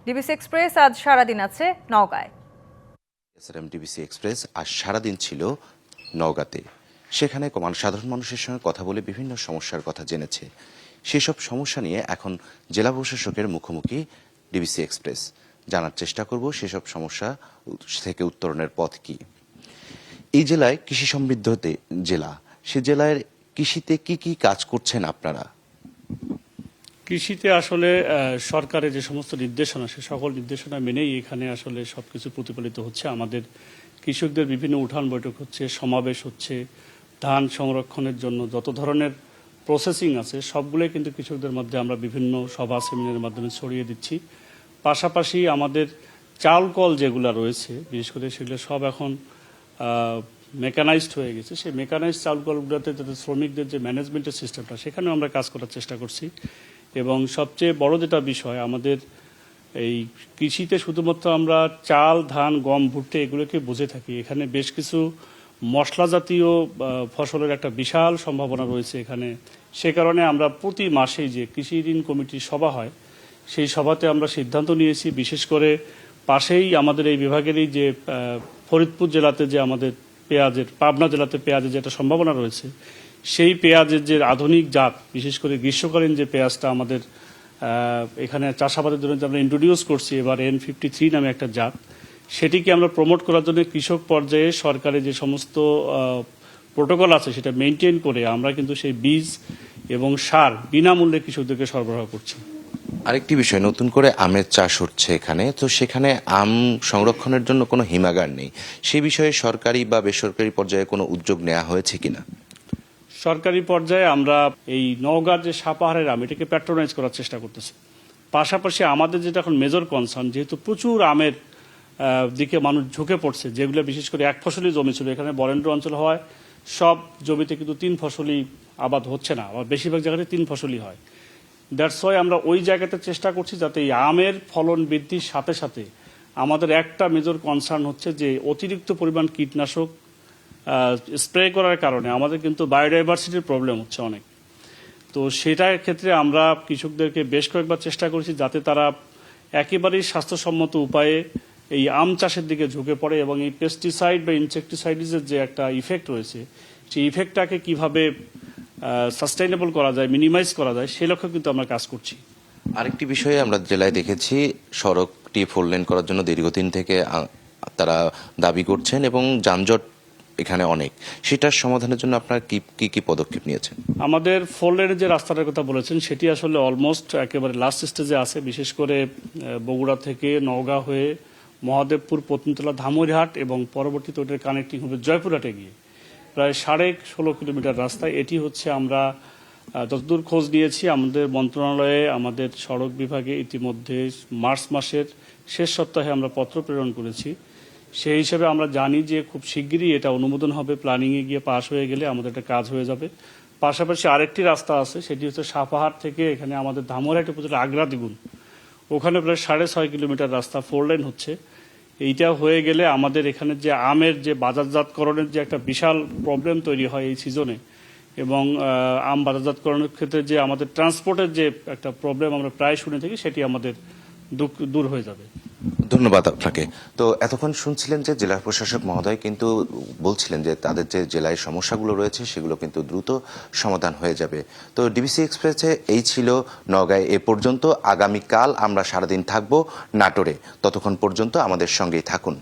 DBC express আজ সারাদিন আছে নওগাঁয়। ডিবিসি এক্সপ্রেস আজ সারাদিন ছিল নওগাঁতে। সেখানে সাধারণ মানুষের সঙ্গে কথা বলে বিভিন্ন সমস্যার কথা জেনেছে। সেসব সমস্যা নিয়ে এখন জেলা প্রশাসকের মুখোমুখি ডিবিসি এক্সপ্রেস। জানার চেষ্টা করব সেসব সমস্যা থেকে উত্তরণের পথ কি। এই জেলায় কৃষি সমৃদ্ধ জেলা, সে জেলায় কৃষিতে কি কি কাজ করছেন আপনারা? কৃষিতে আসলে সরকারের যে সমস্ত নির্দেশনা, সে সকল নির্দেশনা মেনেই এখানে আসলে সবকিছু প্রতিফলিত হচ্ছে। আমাদের কৃষকদের বিভিন্ন উঠান বৈঠক হচ্ছে, সমাবেশ হচ্ছে, ধান সংরক্ষণের জন্য যত ধরনের প্রসেসিং আছে সবগুলোই কিন্তু কৃষকদের মধ্যে আমরা বিভিন্ন সভা সেমিনারের মাধ্যমে ছড়িয়ে দিচ্ছি। পাশাপাশি আমাদের চাল কল যেগুলো রয়েছে, বিশেষ করে সেগুলো সব এখন মেকানাইজড হয়ে গেছে। সেই মেকানাইজড চাল কলগুলোতে যাতে শ্রমিকদের যে ম্যানেজমেন্টের সিস্টেমটা, সেখানেও আমরা কাজ করার চেষ্টা করছি। এবং সবচেয়ে বড় যেটা বিষয়, আমাদের এই কৃষিতে শুধুমাত্র আমরা চাল, ধান, গম, ভুট্টা এগুলোকে বুঝে থাকি। এখানে বেশ কিছু মশলা জাতীয় ফসলের একটা বিশাল সম্ভাবনা রয়েছে এখানে। সে কারণে আমরা প্রতি মাসেই যে কৃষি ঋণ কমিটির সভা হয়, সেই সভাতে আমরা সিদ্ধান্ত নিয়েছি, বিশেষ করে পাশেই আমাদের এই বিভাগেরই যে ফরিদপুর জেলাতে যে আমাদের পেঁয়াজের, পাবনা জেলাতে পেঁয়াজের যে একটা সম্ভাবনা রয়েছে, সেই পেঁয়াজের যে আধুনিক জাত, বিশেষ করে গ্রীষ্মকালীন যে পেঁয়াজটা আমাদের এখানে চাষাবাদের জন্য আমরা ইন্ট্রোডিউস করছি এবার N53 নামে একটা জাত, সেটিকে আমরা প্রমোট করার জন্য কৃষক পর্যায়ে সরকারের যে সমস্ত প্রোটোকল আছে সেটা মেনটেন করে আমরা কিন্তু সেই বীজ এবং সার বিনামূল্যে কৃষকদেরকে সরবরাহ করছি। আরেকটি বিষয়, নতুন করে আমের চাষ হচ্ছে এখানে, তো সেখানে আম সংরক্ষণের জন্য কোনো হিমাগার নেই। সে বিষয়ে সরকারি বা বেসরকারি পর্যায়ে কোনো উদ্যোগ নেওয়া হয়েছে কিনা? সরকারি পর্যায়ে আমরা এই নওগাঁর যে সাপাহারের আম, এটাকে প্যাট্রোনাইজ করার চেষ্টা করতেছি। পাশাপাশি আমাদের যেটা এখন মেজর কনসার্ন, যেহেতু প্রচুর আমের দিকে মানুষ ঝুঁকে পড়ছে, যেগুলো বিশেষ করে এক ফসলি জমি ছিল, এখানে বরেন্দ্র অঞ্চল হয়, সব জমিতে কিন্তু 3 ফসলি আবাদ হচ্ছে না, আবার বেশিরভাগ জায়গাতে 3 ফসলি হয়। দ্যাটস ওয়াই আমরা ওই জায়গাতে চেষ্টা করছি যাতে এই আমের ফলন বৃদ্ধির সাথে সাথে আমাদের একটা মেজর কনসার্ন হচ্ছে যে অতিরিক্ত পরিমাণ কীটনাশক স্প্রে করার কারণে আমাদের কিন্তু বায়োডাইভার্সিটির প্রবলেম হচ্ছে অনেক। তো সেটার ক্ষেত্রে আমরা কৃষকদেরকে বেশ কয়েকবার চেষ্টা করেছি যাতে তারা একেবারেই স্বাস্থ্যসম্মত উপায়ে এই আম চাষের দিকে ঝুঁকে পড়ে এবং এই পেস্টিসাইড বা ইনসেকটিসাইডসের যে একটা ইফেক্ট রয়েছে, সেই ইফেক্টটাকে কিভাবে সাস্টেইনেবল করা যায়, মিনিমাইজ করা যায়, সেই লক্ষ্যে কিন্তু আমরা কাজ করছি। আরেকটি বিষয়ে আমরা জেলায় দেখেছি, সড়কটি 4 লেন করার জন্য দীর্ঘদিন থেকে তারা দাবি করছেন এবং যানজট এখানে অনেক। সেটার সমাধানের জন্য আপনারা কি পদক্ষেপ নিয়েছেন? আমাদের 4 লেনের যে রাস্তাটার কথা বলেছেন, সেটি আসলে অলমোস্ট একেবারে লাস্ট স্টেজে আছে। বিশেষ করে বগুড়া থেকে নওগাঁ হয়ে মহাদেবপুর, পত্নীতলা, ধামইরহাট এবং পরবর্তীতে ওটার কানেক্টিং হবে জয়পুরহাটে গিয়ে প্রায় 16.5 কিলোমিটার রাস্তায়। এটি হচ্ছে আমরা যতদূর খোঁজ নিয়েছি, আমাদের মন্ত্রণালয়ে, আমাদের সড়ক বিভাগে ইতিমধ্যে মার্চ মাসের শেষ সপ্তাহে আমরা পত্র প্রেরণ করেছি। সেই হিসেবে আমরা জানি যে খুব শিগগিরই এটা অনুমোদন হবে, প্ল্যানিংয়ে গিয়ে পাশ হয়ে গেলে আমাদের একটা কাজ হয়ে যাবে। পাশাপাশি আরেকটি রাস্তা আছে, সেটি হচ্ছে সাপাহার থেকে এখানে আমাদের ধামইরহাট উপজেলা আগ্রা দ্বিগুণ, ওখানে প্রায় 6.5 কিলোমিটার রাস্তা 4 লেন হচ্ছে। এইটা হয়ে গেলে আমাদের এখানে যে আমের যে বাজারজাতকরণের যে একটা বিশাল প্রবলেম তৈরি হয় এই সিজনে, এবং আম বাজারজাতকরণের ক্ষেত্রে যে আমাদের ট্রান্সপোর্টের যে একটা প্রবলেম আমরা প্রায় শুনে থাকি, সেটি আমাদের দূর হয়ে যাবে। ধন্যবাদ আপনাকে। তো এতক্ষণ শুনছিলেন যে জেলা প্রশাসক মহোদয় কিন্তু বলছিলেন যে তাদের যে জেলায় সমস্যাগুলো রয়েছে সেগুলো কিন্তু দ্রুত সমাধান হয়ে যাবে। তো ডিবিসি এক্সপ্রেসে এই ছিল নওগাঁয় এ পর্যন্ত। আগামীকাল আমরা সারাদিন থাকবো নাটোরে। ততক্ষণ পর্যন্ত আমাদের সঙ্গেই থাকুন।